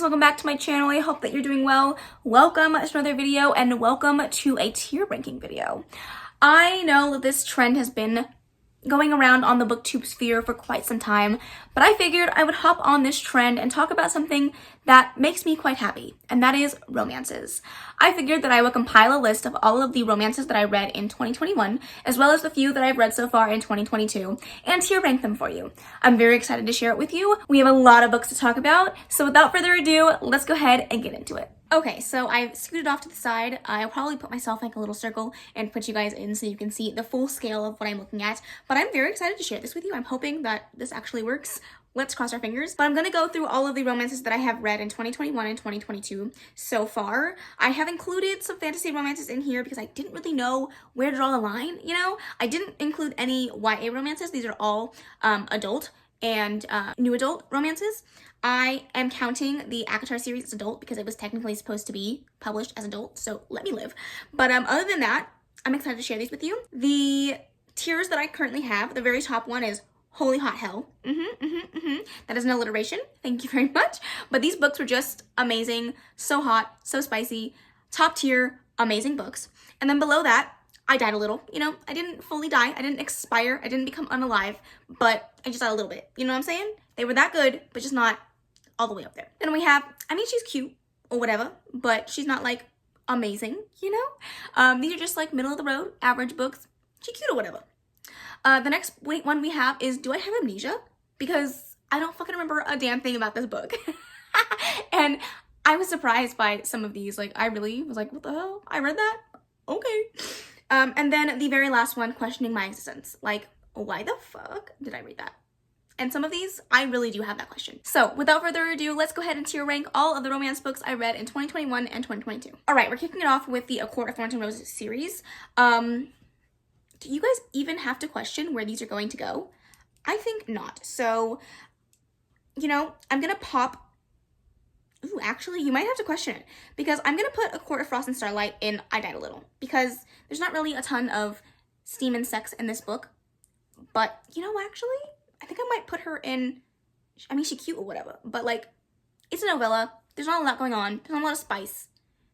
welcome back to my channel. I hope that you're doing well. Welcome to another video and welcome to a tier ranking video. I know that this trend has been going around on the booktube sphere for quite some time, but I figured I would hop on this trend and talk about something that makes me quite happy, and that is romances. I figured that I would compile a list of all of the romances that I read in 2021, as well as the few that I've read so far in 2022, and tier rank them for you. I'm very excited to share it with you. We have a lot of books to talk about, so without further ado, let's go ahead and get into it. Okay, so I've scooted off to the side. I'll probably put myself like a little circle and put you guys in so you can see the full scale of what I'm looking at. But I'm very excited to share this with you. I'm hoping that this actually works. Let's cross our fingers. But I'm going to go through all of the romances that I have read in 2021 and 2022 so far. I have included some fantasy romances in here because I didn't really know where to draw the line, you know? I didn't include any YA romances. These are all adult and new adult romances. I am counting the ACOTAR series as adult because it was technically supposed to be published as adult, so let me live. But other than that, I'm excited to share these with you. The tiers that I currently have, the very top one is Holy Hot Hell. That is an alliteration. Thank you very much. But these books were just amazing, so hot, so spicy, top tier, amazing books. And then below that, I died a little. You know, I didn't fully die. I didn't expire. I didn't become unalive, but I just died a little bit. You know what I'm saying? They were that good, but just not all the way up there. Then we have, I mean, she's cute or whatever, but she's not like amazing, you know? These are just like middle of the road, average books. She's cute or whatever. The next one we have is Do I Have Amnesia? Because I don't fucking remember a damn thing about this book. And I was surprised by some of these. Like, I really was like, what the hell? I read that? Okay. And then the very last one, Questioning My Existence. Like, why the fuck did I read that? And some of these, I really do have that question. So without further ado, let's go ahead and tier rank all of the romance books I read in 2021 and 2022. All right, we're kicking it off with the A Court of Thorns and Roses series. Do you guys even have to question where these are going to go? I think not. So, you know, I'm gonna pop, ooh, actually, you might have to question it because I'm gonna put A Court of Frost and Starlight in I Died a Little because there's not really a ton of steam and sex in this book. But, you know, actually, I think I might put her in, I mean, she's cute or whatever, but like, it's a novella. There's not a lot going on. There's not a lot of spice.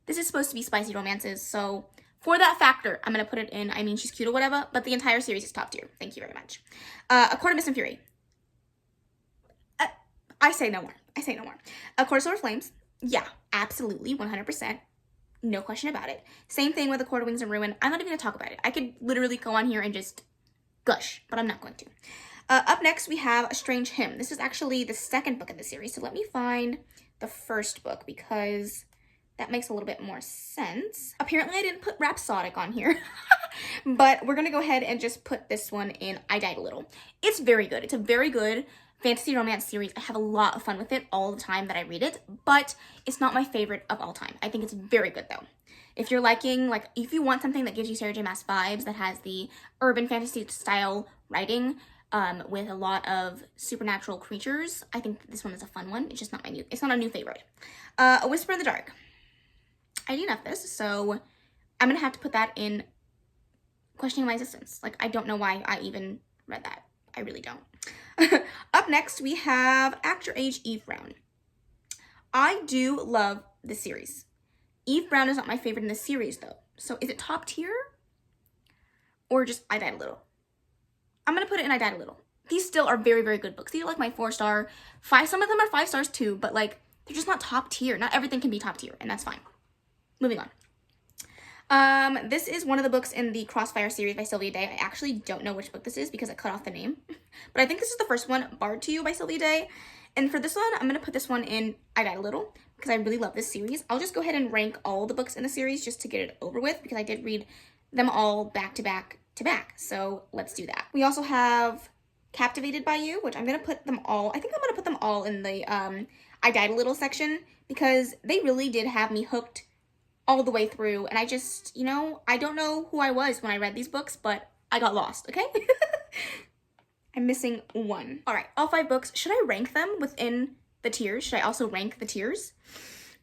This is supposed to be spicy romances, so for that factor, I'm going to put it in, I mean, she's cute or whatever, but the entire series is top tier. Thank you very much. A Court of Mist and Fury. I say no more. I say no more. A Court of Silver Flames. Yeah, absolutely, 100%. No question about it. Same thing with A Court of Wings and Ruin. I'm not even going to talk about it. I could literally go on here and just gush, but I'm not going to. Up next, we have A Strange Hymn. This is actually the second book in the series, so let me find the first book because that makes a little bit more sense. Apparently, I didn't put Rhapsodic on here, but we're going to go ahead and just put this one in I Died a Little. It's very good. It's a very good fantasy romance series. I have a lot of fun with it all the time that I read it, but it's not my favorite of all time. I think it's very good, though. If you're liking, like, if you want something that gives you Sarah J. Maas vibes, that has the urban fantasy style writing, with a lot of supernatural creatures, I think this one is a fun one. It's just not it's not a new favorite. A Whisper in the Dark. I DNF'd this, so I'm gonna have to put that in Questioning My Existence. Like, I don't know why I even read that. I really don't. Up next, we have Act Your Age, Eve Brown. I do love this series. Eve Brown is not my favorite in this series, though. So is it top tier? Or just I Died a Little? I'm going to put it in I Died a Little. These still are very, very good books. These are like my 4-star, 5. Some of them are 5 stars too, but like, they're just not top tier. Not everything can be top tier, and that's fine. Moving on. This is one of the books in the Crossfire series by Sylvia Day. I actually don't know which book this is because I cut off the name. But I think this is the first one, Barred to You by Sylvia Day. And for this one, I'm going to put this one in I Died a Little because I really love this series. I'll just go ahead and rank all the books in the series just to get it over with because I did read them all back to back. So let's do that. We also have Captivated by You, which I'm going to put them all, I think I'm going to put them all in the I Died a Little section because they really did have me hooked all the way through. And I just, you know, I don't know who I was when I read these books, but I got lost, okay? I'm missing one. All right, all 5 books. Should I rank them within the tiers? Should I also rank the tiers?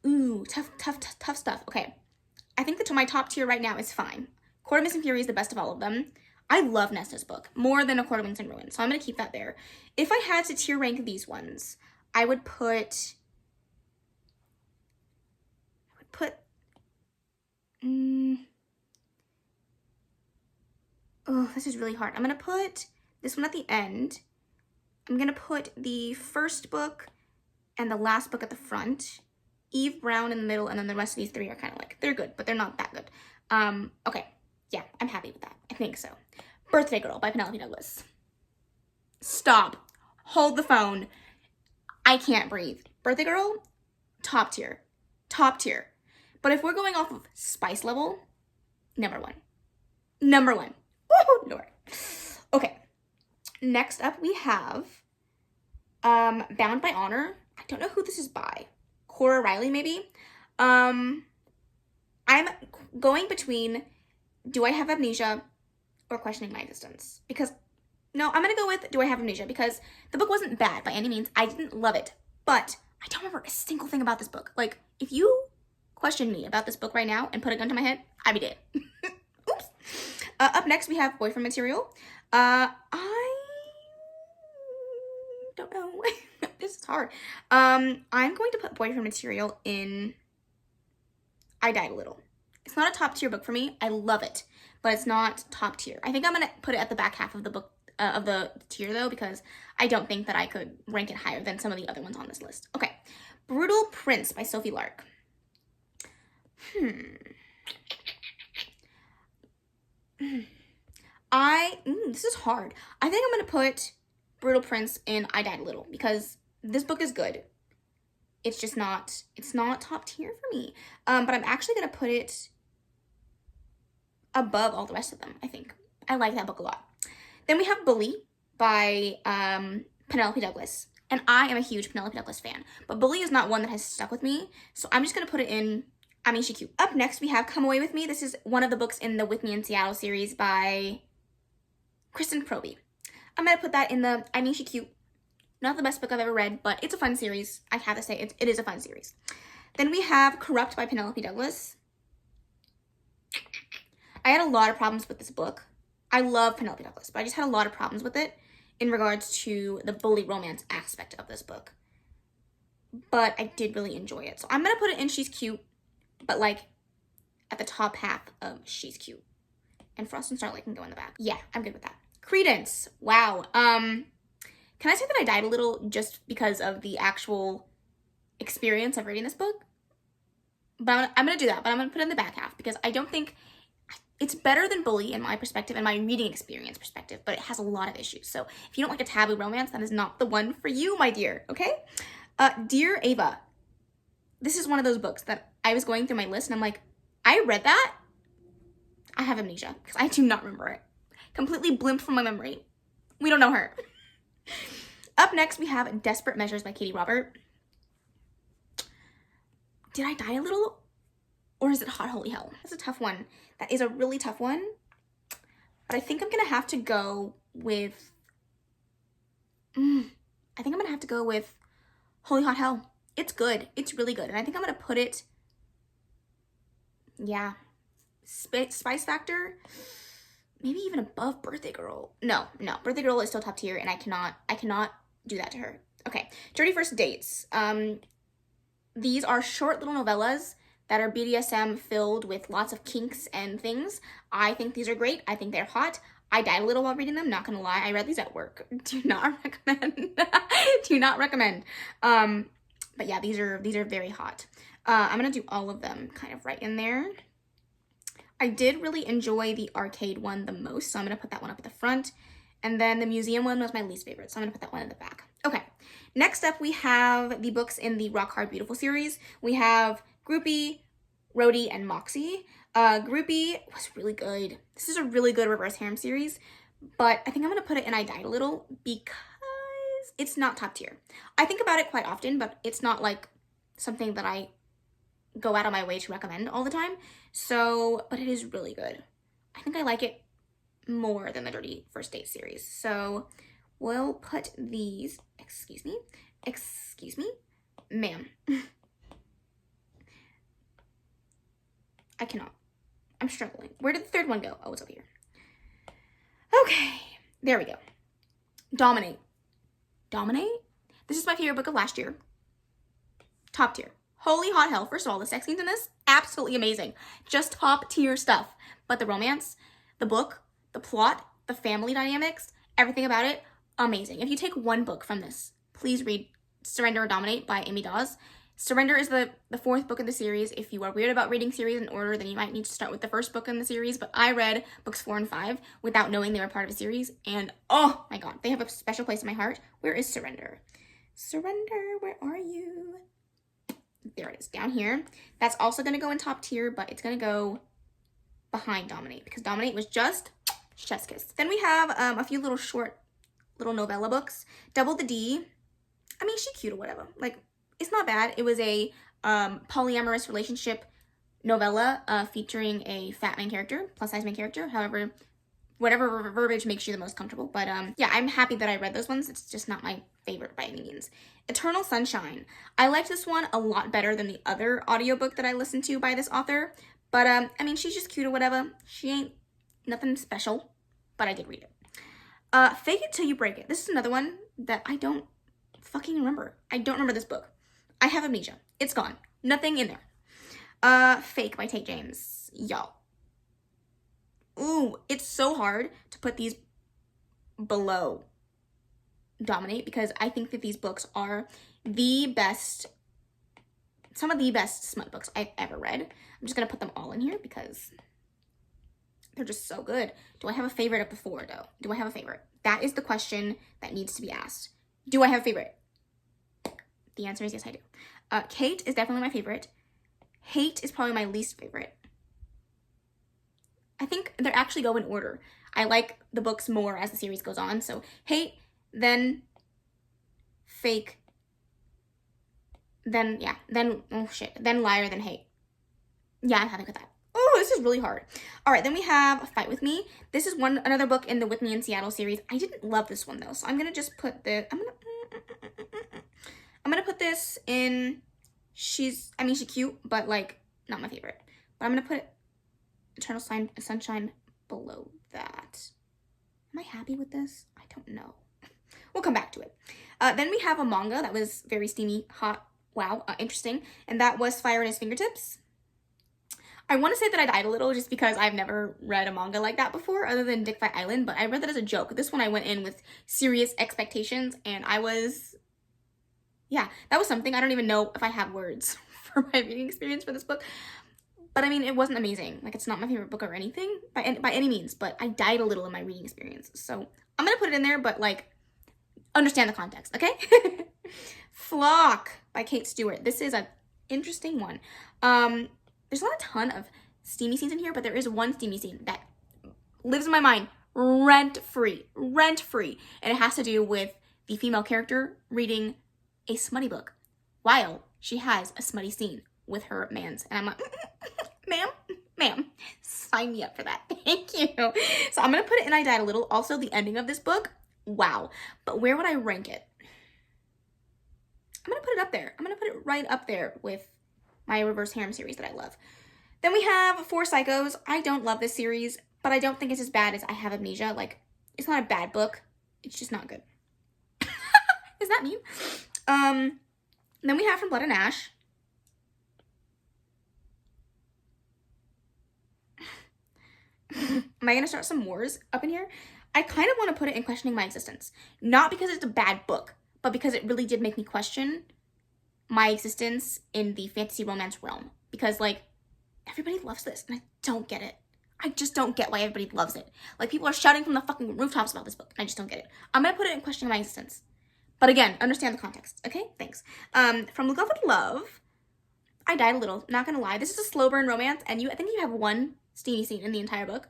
Ooh, tough stuff. Okay, I think my top tier right now is fine. Court of Mist and Fury is the best of all of them. I love Nesta's book more than A Court of Wings and Ruin, so I'm going to keep that there. If I had to tier rank these ones, I would put put, oh, this is really hard. I'm gonna put this one at the end. I'm gonna put the first book and the last book at the front. Eve Brown in the middle, and then the rest of these three are kind of like, they're good, but they're not that good. Okay, yeah, I'm happy with that. I think so. Birthday Girl by Penelope Douglas. Stop. Hold the phone. I can't breathe. Birthday Girl, top tier. Top tier. But if we're going off of spice level, number one. Number one. Woohoo, Lord. Okay. Next up we have Bound by Honor. I don't know who this is by. Cora Riley, maybe? I'm going between do I have amnesia or questioning my existence? Because, no, I'm going to go with do I have amnesia, because the book wasn't bad by any means. I didn't love it, but I don't remember a single thing about this book. Like, if you question me about this book right now and put a gun to my head, I'd be dead. Oops. Up next, we have Boyfriend Material. I don't know. This is hard. I'm going to put Boyfriend Material in I Died a Little. It's not a top tier book for me. I love it, but it's not top tier. I think I'm going to put it at the back half of the book, of the tier though, because I don't think that I could rank it higher than some of the other ones on this list. Okay. Brutal Prince by Sophie Lark. This is hard. I think I'm going to put Brutal Prince in I Died a Little, because this book is good. It's just not, it's not top tier for me. But I'm actually going to put it above all the rest of them, I think. I like that book a lot. Then we have Bully by Penelope Douglas. And I am a huge Penelope Douglas fan. But Bully is not one that has stuck with me. So I'm just going to put it in I Mean She Cute. Up next, we have Come Away With Me. This is one of the books in the With Me in Seattle series by Kristen Proby. I'm going to put that in the I Mean She Cute. Not the best book I've ever read, but it's a fun series. I have to say, it is a fun series. Then we have Corrupt by Penelope Douglas. I had a lot of problems with this book. I love Penelope Douglas, but I just had a lot of problems with it in regards to the bully romance aspect of this book. But I did really enjoy it. So I'm going to put it in She's Cute, but like at the top half of She's Cute. And Frost and Starlight can go in the back. Yeah, I'm good with that. Credence. Wow. Can I say that I died a little just because of the actual experience of reading this book? But I'm going to do that, but I'm going to put it in the back half because I don't think it's better than Bully in my perspective and my reading experience perspective, but it has a lot of issues. So if you don't like a taboo romance, that is not the one for you, my dear, okay? Dear Ava. This is one of those books that I was going through my list and I'm like, I read that? I have amnesia because I do not remember it. Completely blimped from my memory. We don't know her. Up next, we have Desperate Measures by Katie Robert. Did I die a little? Or is it Hot Holy Hell? That's a tough one. That is a really tough one. But I think I'm going to have to go with... I think I'm going to have to go with Holy Hot Hell. It's good. It's really good. And I think I'm going to put it... Yeah. Spice Factor... Maybe even above Birthday Girl. No. Birthday Girl is still top tier, and I cannot do that to her. Okay, Dirty First Dates. These are short little novellas that are BDSM filled with lots of kinks and things. I think these are great. I think they're hot. I died a little while reading them, not gonna lie. I read these at work. Do not recommend. Do not recommend. But yeah, these are very hot. I'm gonna do all of them kind of right in there. I did really enjoy the arcade one the most, so I'm going to put that one up at the front. And then the museum one was my least favorite, so I'm going to put that one in the back. Okay, next up we have the books in the Rock Hard Beautiful series. We have Groupie, Rhodey, and Moxie. Groupie was really good. This is a really good reverse harem series, but I think I'm going to put it in I Died a Little because it's not top tier. I think about it quite often, but it's not like something that I go out of my way to recommend all the time. So, but it is really good. I think I like it more than the Dirty First Date series. So we'll put these, excuse me, ma'am. I cannot. I'm struggling. Where did the third one go? Oh, it's over here. Okay, there we go. Dominate. This is my favorite book of last year. Top tier. Holy hot hell. First of all, the sex scenes in this, absolutely amazing. Just top tier stuff. But the romance, the book, the plot, the family dynamics, everything about it, amazing. If you take one book from this, please read Surrender or Dominate by Amy Dawes. Surrender is the fourth book in the series. If you are weird about reading series in order, then you might need to start with the first book in the series. But I read books 4 and 5 without knowing they were part of a series. And oh my god, they have a special place in my heart. Where is Surrender? Surrender, where are you? There it is, down here. That's also going to go in top tier, but it's going to go behind Dominate because Dominate was just chef's kiss. Then we have a few little short little novella books. Double the D. I mean, she's cute or whatever. Like, it's not bad. It was a polyamorous relationship novella featuring a fat main character, plus size main character. However, whatever verbiage makes you the most comfortable. But yeah, I'm happy that I read those ones. It's just not my favorite by any means. Eternal Sunshine. I liked this one a lot better than the other audiobook that I listened to by this author. But I mean, she's just cute or whatever. She ain't nothing special, but I did read it. Fake It Till You Break It. This is another one that I don't fucking remember. I don't remember this book. I have amnesia. It's gone. Nothing in there. Fake by Tate James. Y'all. Ooh, it's so hard to put these below Dominate because I think that these books are the best, some of the best smut books I've ever read. I'm just going to put them all in here because they're just so good. Do I have a favorite of the four, though? Do I have a favorite? That is the question that needs to be asked. Do I have a favorite? The answer is yes, I do. Kate is definitely my favorite. Hate is probably my least favorite. I think they actually go in order. I like the books more as the series goes on. So Hate, then Fake, then, yeah, then, oh shit, then Liar, then Hate. Yeah, I'm happy with that. Oh, this is really hard. All right, then we have Fight With Me. This is another book in the With Me in Seattle series. I didn't love this one though, so I'm gonna just put I'm gonna put this in, she's cute, but like, not my favorite. But I'm gonna put Eternal Sunshine below that. Am I happy with this? I don't know. We'll come back to it. Then we have a manga that was very steamy, hot, wow, interesting. And that was Fire in His Fingertips. I want to say that I died a little just because I've never read a manga like that before other than Dick Fight Island, but I read that as a joke. This one I went in with serious expectations and I was, yeah, that was something. I don't even know if I have words for my reading experience for this book. But I mean, it wasn't amazing. Like, it's not my favorite book or anything by any means, but I died a little in my reading experience. So I'm going to put it in there, but like, understand the context, okay? Flock by Kate Stewart. This is an interesting one. There's not a ton of steamy scenes in here, but there is one steamy scene that lives in my mind rent-free. And it has to do with the female character reading a smutty book while she has a smutty scene with her mans. And I'm like, ma'am, sign me up for that. Thank you. So I'm going to put it in I Died a Little. Also, the ending of this book, wow. But where would I rank it? I'm going to put it up there. I'm going to put it right up there with my Reverse Harem series that I love. Then we have Four Psychos. I don't love this series, but I don't think it's as bad as I Have Amnesia. Like, it's not a bad book. It's just not good. Is that mean? Then we have From Blood and Ash. Am I going to start some wars up in here? I kind of want to put it in Questioning My Existence. Not because it's a bad book, but because it really did make me question my existence in the fantasy romance realm. Because, like, everybody loves this, and I don't get it. I just don't get why everybody loves it. Like, people are shouting from the fucking rooftops about this book, and I just don't get it. I'm going to put it in Questioning My Existence. But again, understand the context, okay? Thanks. From Look Over Love, I died a little, not gonna lie. This is a slow burn romance, and I think you have one steamy scene in the entire book.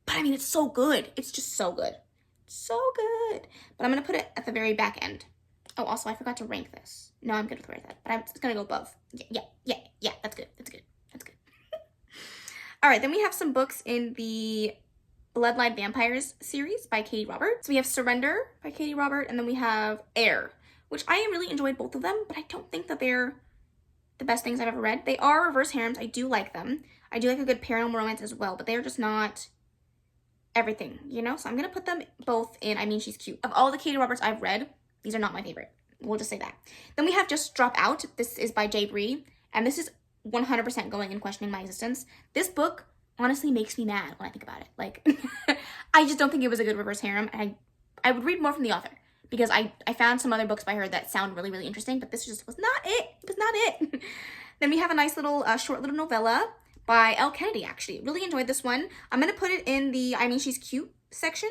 But I mean, it's so good. It's just so good. So good. But I'm gonna put it at the very back end. Oh, also, I forgot to rank this. No, I'm good with that. But it's gonna go above. Yeah, that's good. That's good. All right, then we have some books in the Bloodline Vampires series by Katie Robert. So we have Surrender by Katie Robert, and then we have Air, which I really enjoyed both of them, but I don't think that they're the best things I've ever read. They are reverse harems. I do like them. I do like a good paranormal romance as well, but they're just not everything, you know? So I'm going to put them both in I Mean She's Cute. Of all the Katie Roberts I've read, these are not my favorite. We'll just say that. Then we have Just Drop Out. This is by Jay Bree, and this is 100% going and questioning my existence. This book honestly makes me mad when I think about it. Like, I just don't think it was a good reverse harem. I would read more from the author because I found some other books by her that sound really, really interesting, but this just was not it. It was not it. Then we have a nice little, short little novella by Elle Kennedy, actually. Really enjoyed this one. I'm going to put it in the I Mean She's Cute section.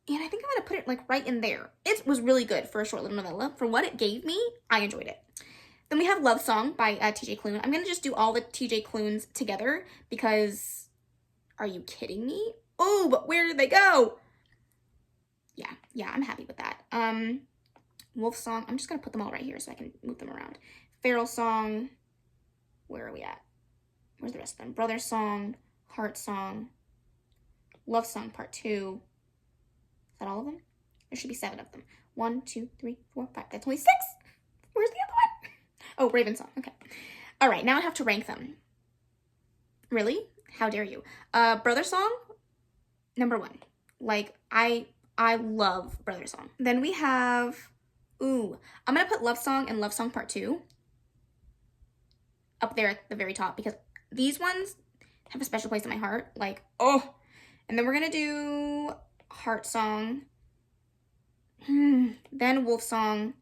And I think I'm going to put it like right in there. It was really good for a short little novella. For what it gave me, I enjoyed it. Then we have Love Song by TJ Klune. I'm going to just do all the TJ Klunes together because, are you kidding me? Oh, but where did they go? Yeah, I'm happy with that. Wolf Song. I'm just going to put them all right here so I can move them around. Feral Song. Where are we at? Where's the rest of them? Brother Song. Heart Song. Love Song Part 2. Is that all of them? There should be 7 of them. 1, 2, 3, 4, 5. That's only 6. Where's the other one? Oh, Raven Song. Okay. All right, now I have to rank them. Really? How dare you? Brother Song, number 1. Like, I love Brother Song. Then we have, I'm going to put Love Song and Love Song Part 2 up there at the very top because these ones have a special place in my heart. Like, oh. And then we're going to do Heart Song, then Wolf Song,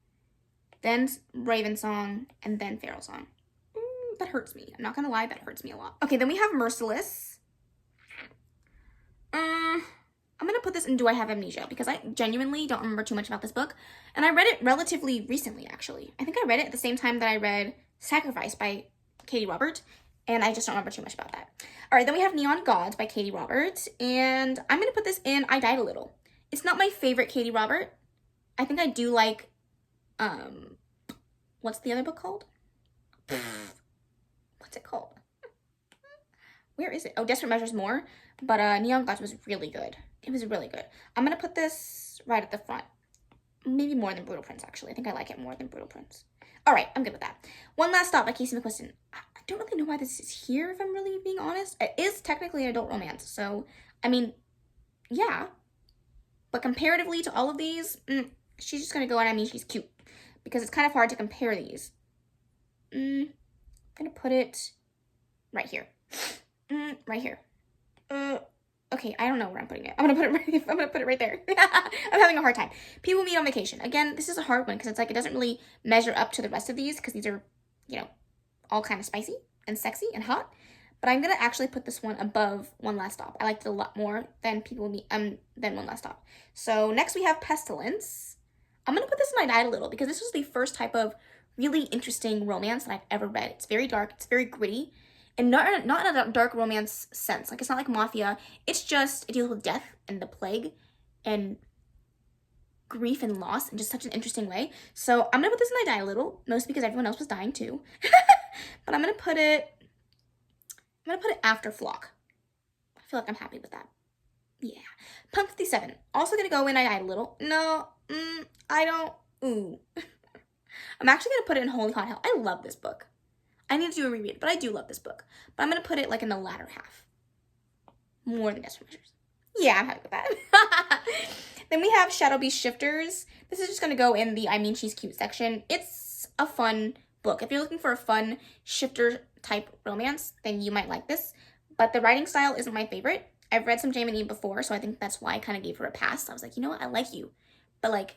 then Raven Song, and then Feral Song. That hurts me. I'm not gonna lie, that hurts me a lot. Okay, then we have Merciless. I'm gonna put this in Do I Have Amnesia because I genuinely don't remember too much about this book. And I read it relatively recently, actually. I think I read it at the same time that I read Sacrifice by Katie Robert, and I just don't remember too much about that. All right, then we have Neon Gods by Katie Robert, and I'm going to put this in I Died a Little. It's not my favorite Katie Robert. I think I do like, what's the other book called? What's it called? Where is it? Oh, Desperate Measures more, but Neon Gods was really good. It was really good. I'm going to put this right at the front. Maybe more than Brutal Prince, actually. I think I like it more than Brutal Prince. All right, I'm good with that. One Last Stop by Casey McQuiston. I don't really know why this is here, if I'm really being honest. It is technically an adult romance, so, I mean, yeah. But comparatively to all of these, she's just going to go on I Mean She's Cute. Because it's kind of hard to compare these. I'm going to put it right here. Right here. Okay, I don't know where I'm putting it. I'm gonna put it right there. I'm having a hard time. People Meet on Vacation. Again, this is a hard one because it's like it doesn't really measure up to the rest of these because these are, you know, all kind of spicy and sexy and hot. But I'm gonna actually put this one above One Last Stop. I liked it a lot more than than One Last Stop. So next we have Pestilence. I'm gonna put this in I Died a Little because this was the first type of really interesting romance that I've ever read. It's very dark. It's very gritty. And not in a dark romance sense. Like, it's not like Mafia. It's just, it deals with death and the plague and grief and loss in just such an interesting way. So I'm going to put this in I Die a Little, mostly because everyone else was dying too. But I'm going to put it after Flock. I feel like I'm happy with that. Yeah. Punk 57. Also going to go in I Died a Little. No, I don't. Ooh. I'm actually going to put it in Holy Hot Hell. I love this book. I need to do a reread, but I do love this book. But I'm going to put it like in the latter half. More than Desperate Measures. Yeah, I'm happy with that. Then we have Shadow Beast Shifters. This is just going to go in the I Mean She's Cute section. It's a fun book. If you're looking for a fun shifter type romance, then you might like this. But the writing style isn't my favorite. I've read some Jam and Eve before, so I think that's why I kind of gave her a pass. I was like, you know what? I like you. But like,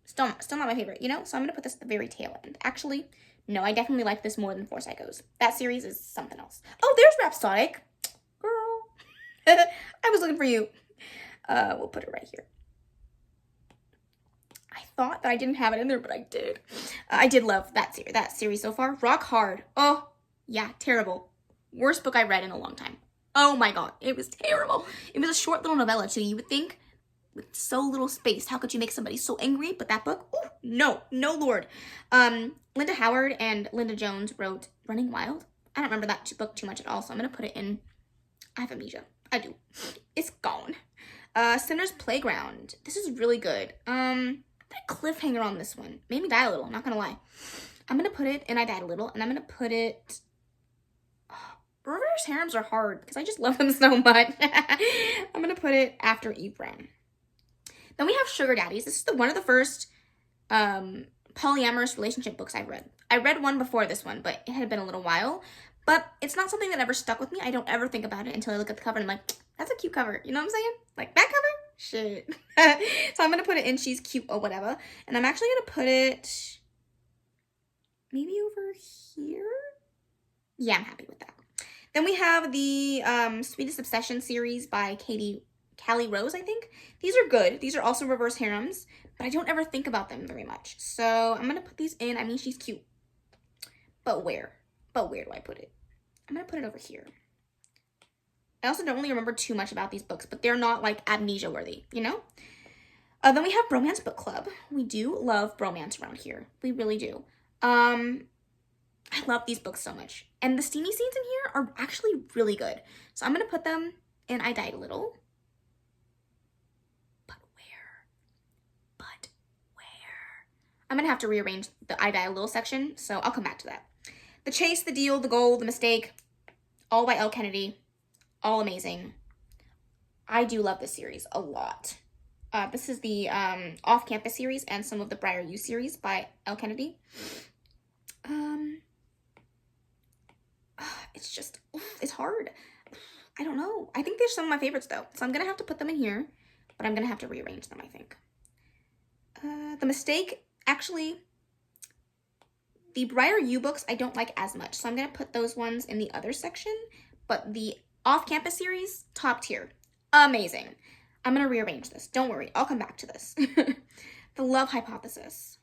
still not my favorite, you know? So I'm going to put this at the very tail end. Actually, no, I definitely like this more than Four Psychos. That series is something else. Oh, there's Rhapsodic. Girl. I was looking for you. We'll put it right here. I thought that I didn't have it in there, but I did. I did love that series so far. Rock Hard. Oh, yeah, terrible. Worst book I read in a long time. Oh my god, it was terrible. It was a short little novella too. You would think, with so little space, how could you make somebody so angry? But that book, ooh, no lord. Linda Howard and Linda Jones wrote Running Wild. I don't remember that book too much at all, so I'm gonna put it in I Have Amnesia. I do. It's gone. Sinner's Playground. This is really good. That cliffhanger on this one made me die a little, I'm not gonna lie. I'm gonna put it in I Died a Little, and I'm gonna put it... reverse harems are hard, because I just love them so much. I'm gonna put it after Eve Brown. Then we have Sugar Daddies. This is one of the first polyamorous relationship books I've read. I read one before this one, but it had been a little while. But it's not something that ever stuck with me. I don't ever think about it until I look at the cover and I'm like, that's a cute cover. You know what I'm saying? Like, that cover? Shit. So I'm going to put it in She's Cute or whatever. And I'm actually going to put it maybe over here. Yeah, I'm happy with that. Then we have the Sweetest Obsession series by Callie Rose, I think. These are good. These are also reverse harems, but I don't ever think about them very much. So I'm going to put these in. I mean, she's cute. But where? But where do I put it? I'm going to put it over here. I also don't really remember too much about these books, but they're not like amnesia worthy, you know? Then we have Bromance Book Club. We do love bromance around here. We really do. I love these books so much. And the steamy scenes in here are actually really good. So I'm going to put them in I Died a Little. But where? I'm going to have to rearrange the I Died a Little section, so I'll come back to that. The Chase, The Deal, The Goal, The Mistake, all by Elle Kennedy. All amazing. I do love this series a lot. This is the Off-Campus series and some of the Briar U series by Elle Kennedy. It's just, it's hard. I don't know. I think they're some of my favorites though. So I'm going to have to put them in here, but I'm going to have to rearrange them, I think. The Mistake, actually, the Briar U books I don't like as much. So I'm going to put those ones in the other section, but the Off-Campus series, top tier. Amazing. I'm going to rearrange this. Don't worry. I'll come back to this. The Love Hypothesis.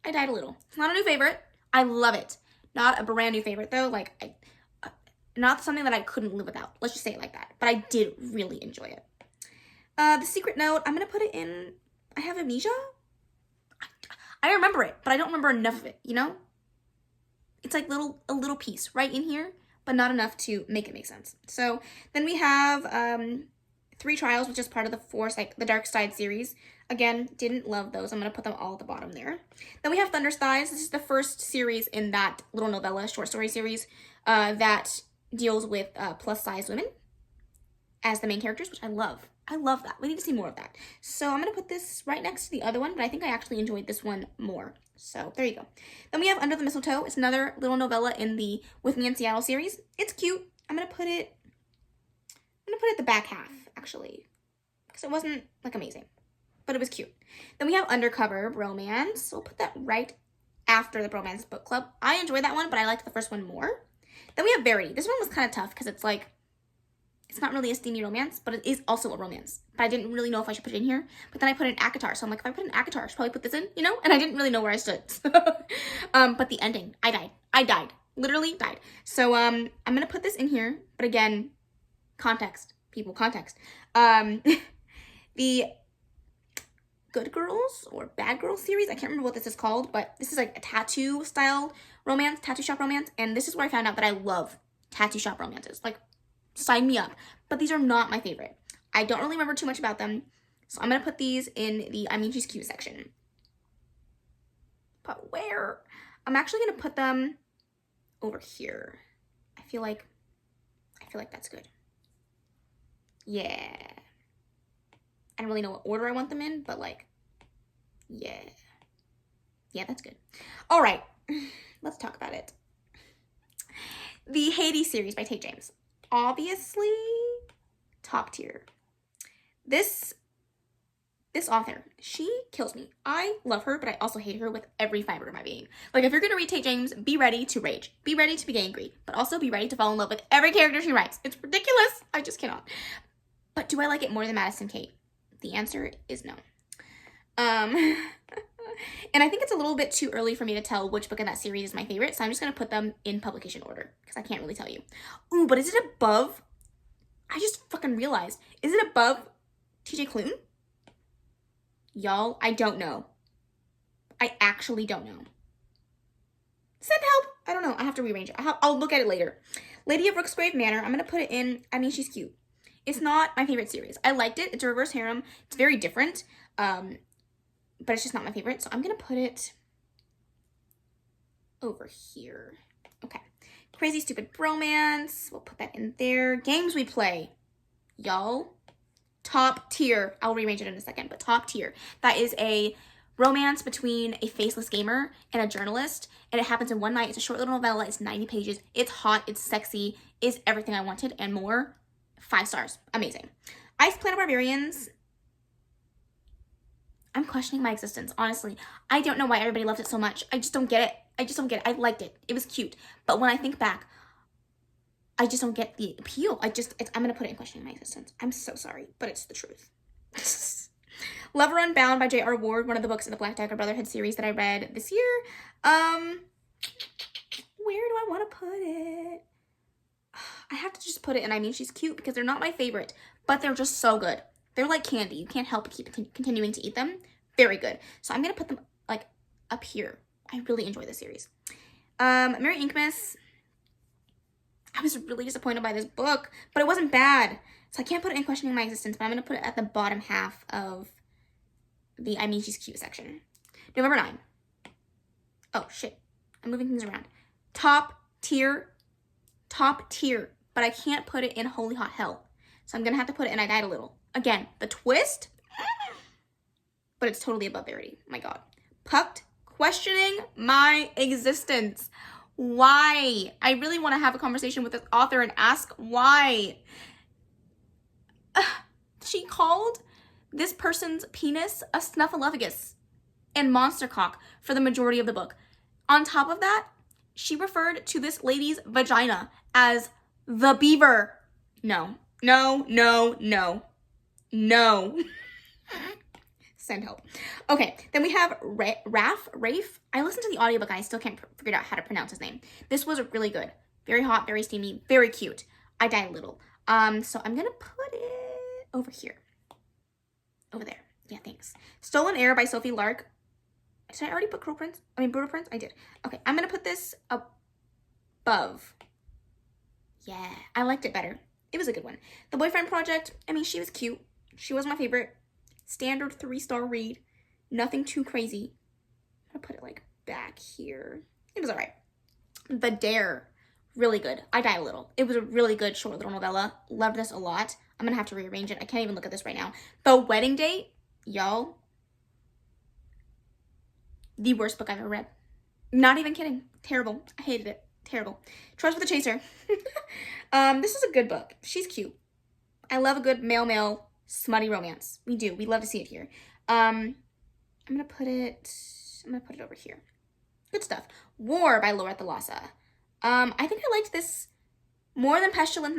I Died a Little. It's not a new favorite. I love it. Not a brand new favorite, though. Like, not something that I couldn't live without. Let's just say it like that. But I did really enjoy it. The Secret Note. I'm going to put it in... I have amnesia? I remember it, but I don't remember enough of it, you know? It's like a little piece right in here, but not enough to make it make sense. So then we have 3 Trials, which is part of the Dark Side series. Again, didn't love those. I'm going to put them all at the bottom there. Then we have Thunder Skies. This is the first series in that little novella short story series that deals with plus-size women as the main characters, which I love. I love that. We need to see more of that. So I'm going to put this right next to the other one, but I think I actually enjoyed this one more. So there you go. Then we have Under the Mistletoe. It's another little novella in the With Me in Seattle series. It's cute. I'm going to put it at the back half, actually, because it wasn't like amazing, but it was cute. Then we have Undercover Romance. So we'll put that right after the Bromance Book Club. I enjoyed that one, but I liked the first one more. Then we have Verity. This one was kind of tough because it's like, it's not really a steamy romance, but it is also a romance. But I didn't really know if I should put it in here. But then I put in ACOTAR. So I'm like, if I put in ACOTAR, I should probably put this in, you know? And I didn't really know where I stood. But the ending, I died. I died. Literally died. So I'm going to put this in here. But again, context. People, context. The Good Girls or Bad Girls series. I can't remember what this is called. But this is like a tattoo style romance. Tattoo shop romance. And this is where I found out that I love tattoo shop romances. Like, sign me up. But these are not my favorite. I don't really remember too much about them. So I'm going to put these in the I Mean She's Cute section. But where? I'm actually going to put them over here. I feel like that's good. Yeah. I don't really know what order I want them in, but like, yeah. Yeah, that's good. All right. Let's talk about it. The Hades series by Tate James. Obviously, top tier. This author, she kills me. I love her, but I also hate her with every fiber of my being. Like, if you're gonna read Tate James, be ready to rage. Be ready to be angry, but also be ready to fall in love with every character she writes. It's ridiculous. I just cannot. But do I like it more than Madison Kate? The answer is no. And I think it's a little bit too early for me to tell which book in that series is my favorite, so I'm just going to put them in publication order, because I can't really tell you. Ooh, but is it above? I just fucking realized. Is it above TJ Klune? Y'all, I don't know. I actually don't know. Send help! I don't know. I have to rearrange it. I'll look at it later. Lady of Rooksgrave Manor. I'm going to put it in I Mean She's Cute. It's not my favorite series. I liked it. It's a reverse harem. It's very different. But it's just not my favorite. So I'm going to put it over here. Okay. Crazy Stupid Bromance. We'll put that in there. Games We Play. Y'all. Top tier. I'll rearrange it in a second, but top tier. That is a romance between a faceless gamer and a journalist, and it happens in one night. It's a short little novella. It's 90 pages. It's hot. It's sexy. It's everything I wanted and more. 5 stars. Amazing. Ice Planet Barbarians. I'm questioning my existence, honestly. I don't know why everybody loved it so much. I just don't get it. I liked it. It was cute. But when I think back, I just don't get the appeal. I'm going to put it in questioning my existence. I'm so sorry, but it's the truth. Lover Unbound by J.R. Ward, one of the books in the Black Dagger Brotherhood series that I read this year. Where do I want to put it? I have to just put it in I Mean She's Cute because they're not my favorite, but they're just so good. They're like candy. You can't help but keep continuing to eat them. Very good. So I'm going to put them like up here. I really enjoy this series. Merry Inkmas. I was really disappointed by this book, but it wasn't bad. So I can't put it in questioning my existence, but I'm going to put it at the bottom half of the I Mean She's Cute section. November 9. Oh, shit. I'm moving things around. Top tier, but I can't put it in Holy Hot Hell. So I'm going to have to put it in I Died a Little. Again, the twist, but it's totally above Verity. My God. Pucked, questioning my existence. Why? I really want to have a conversation with this author and ask why. She called this person's penis a snuffleupagus and monster cock for the majority of the book. On top of that, she referred to this lady's vagina as the beaver. No. Send help. Okay, then we have Rafe. I listened to the audiobook and I still can't figure out how to pronounce his name. This was really good. Very hot, very steamy, very cute. I Died a Little. So I'm gonna put it over here. Over there. Yeah, thanks. Stolen Air by Sophie Lark. Did I already put Brutal Prince? I did. Okay, I'm gonna put this above. Yeah, I liked it better. It was a good one. The Boyfriend Project. I mean, she was cute. She was my favorite. Standard 3-star read. Nothing too crazy. I'm gonna put it like back here. It was alright. The Dare. Really good. I Died a Little. It was a really good short little novella. Loved this a lot. I'm gonna have to rearrange it. I can't even look at this right now. The Wedding Date. Y'all. The worst book I've ever read. Not even kidding. Terrible. I hated it. Terrible. Trust with the Chaser. This is a good book. She's cute. I love a good male smutty romance. We do. We love to see it here. I'm gonna put it over here. Good stuff. War by Laura Thalassa. I think I liked this more than Pestilence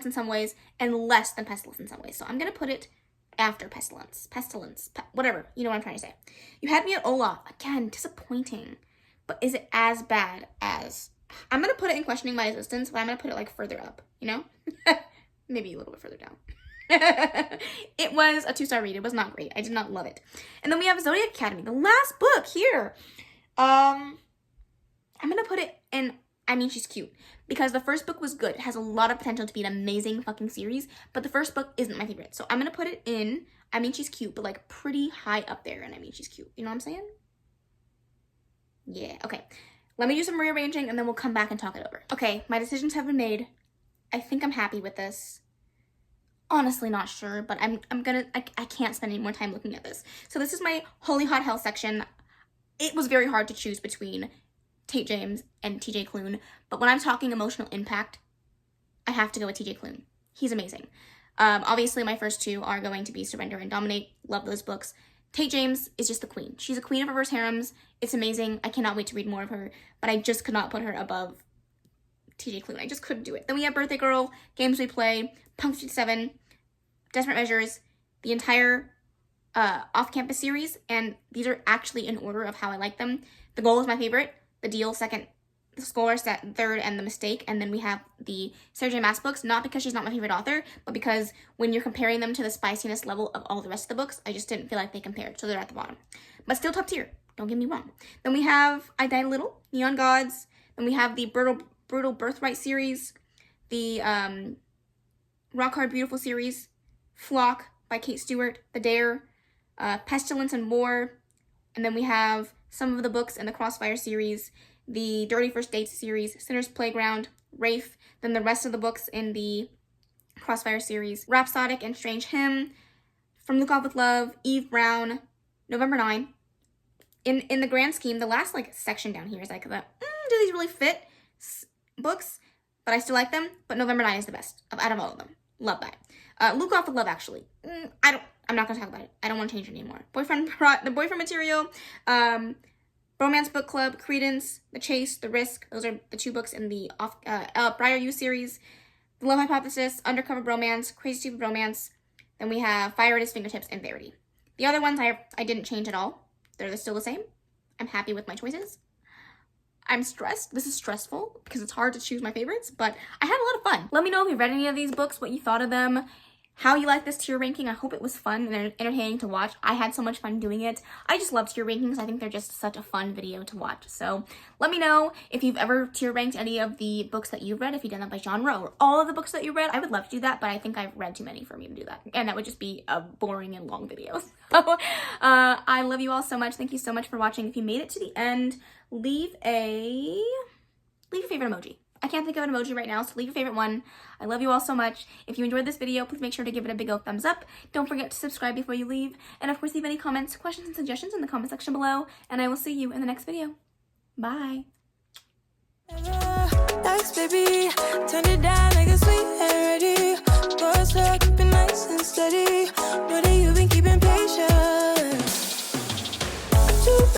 in some ways, and less than Pestilence in some ways. So I'm gonna put it after Pestilence, whatever. You know what I'm trying to say. You Had Me at Olaf. Again, disappointing. But is it as bad as... I'm gonna put it in questioning my existence, but I'm gonna put it like further up, you know? Maybe a little bit further down. It was a 2-star read. It was not great. I did not love it. And then we have Zodiac Academy, the last book here. I'm gonna put it in I Mean She's Cute because the first book was good. It has a lot of potential to be an amazing fucking series, but the first book isn't my favorite. So I'm gonna put it in I Mean She's Cute, but like pretty high up there in I Mean She's Cute. You know what I'm saying? Yeah, okay. Let me do some rearranging and then we'll come back and talk it over. Okay, my decisions have been made. I think I'm happy with this. Honestly, not sure, but I can't spend any more time looking at this. So this is my Holy Hot Hell section. It was very hard to choose between Tate James and TJ Klune, but when I'm talking emotional impact, I have to go with TJ Klune. He's amazing. Obviously, my first two are going to be Surrender and Dominate. Love those books. Tate James is just the queen. She's a queen of reverse harems. It's amazing. I cannot wait to read more of her, but I just could not put her above TJ Klune. I just couldn't do it. Then we have Birthday Girl, Games We Play, Punk 57, Desperate Measures, the entire off-campus series, and these are actually in order of how I like them. The Goal is my favorite, The Deal second, The Scholar third, and The Mistake, and then we have the Sarah J. Maas books, not because she's not my favorite author, but because when you're comparing them to the spiciness level of all the rest of the books, I just didn't feel like they compared, so they're at the bottom. But still top tier, don't get me wrong. Then we have I Died a Little, Neon Gods, then we have the Brutal Birthright series, the Rock Hard Beautiful series, Flock by Kate Stewart, The Dare, Pestilence and War, and then we have some of the books in the Crossfire series, the Dirty First Dates series, Sinner's Playground, Rafe, then the rest of the books in the Crossfire series, Rhapsodic and Strange Hymn, From Luke Off with Love, Eve Brown, November 9, in the grand scheme, the last like section down here is like the, do these really fit books? But I still like them. But November 9 is the best out of all of them. Love that. Luke Off with Love, actually. I'm not gonna talk about it. I don't want to change it anymore. The Boyfriend Material, Romance Book Club, Credence, The Chase, The Risk. Those are the 2 books in the Briar U series. The Love Hypothesis, Undercover Bromance, Crazy Stupid Romance. Then we have Fire at His Fingertips and Verity. The other ones I didn't change at all. They're still the same. I'm happy with my choices. I'm stressed. This is stressful because it's hard to choose my favorites, but I had a lot of fun. Let me know if you've read any of these books, what you thought of them, how you like this tier ranking. I hope it was fun and entertaining to watch. I had so much fun doing it. I just love tier rankings. I think they're just such a fun video to watch. So let me know if you've ever tier ranked any of the books that you've read, if you've done that by genre or all of the books that you read. I would love to do that, but I think I've read too many for me to do that. And that would just be a boring and long video. So I love you all so much. Thank you so much for watching. If you made it to the end, leave a favorite emoji. I can't think of an emoji right now, so leave your favorite one. I love you all so much. If you enjoyed this video, please make sure to give it a big old thumbs up. Don't forget to subscribe before you leave. And of course, leave any comments, questions, and suggestions in the comment section below. And I will see you in the next video. Bye. Thanks, baby.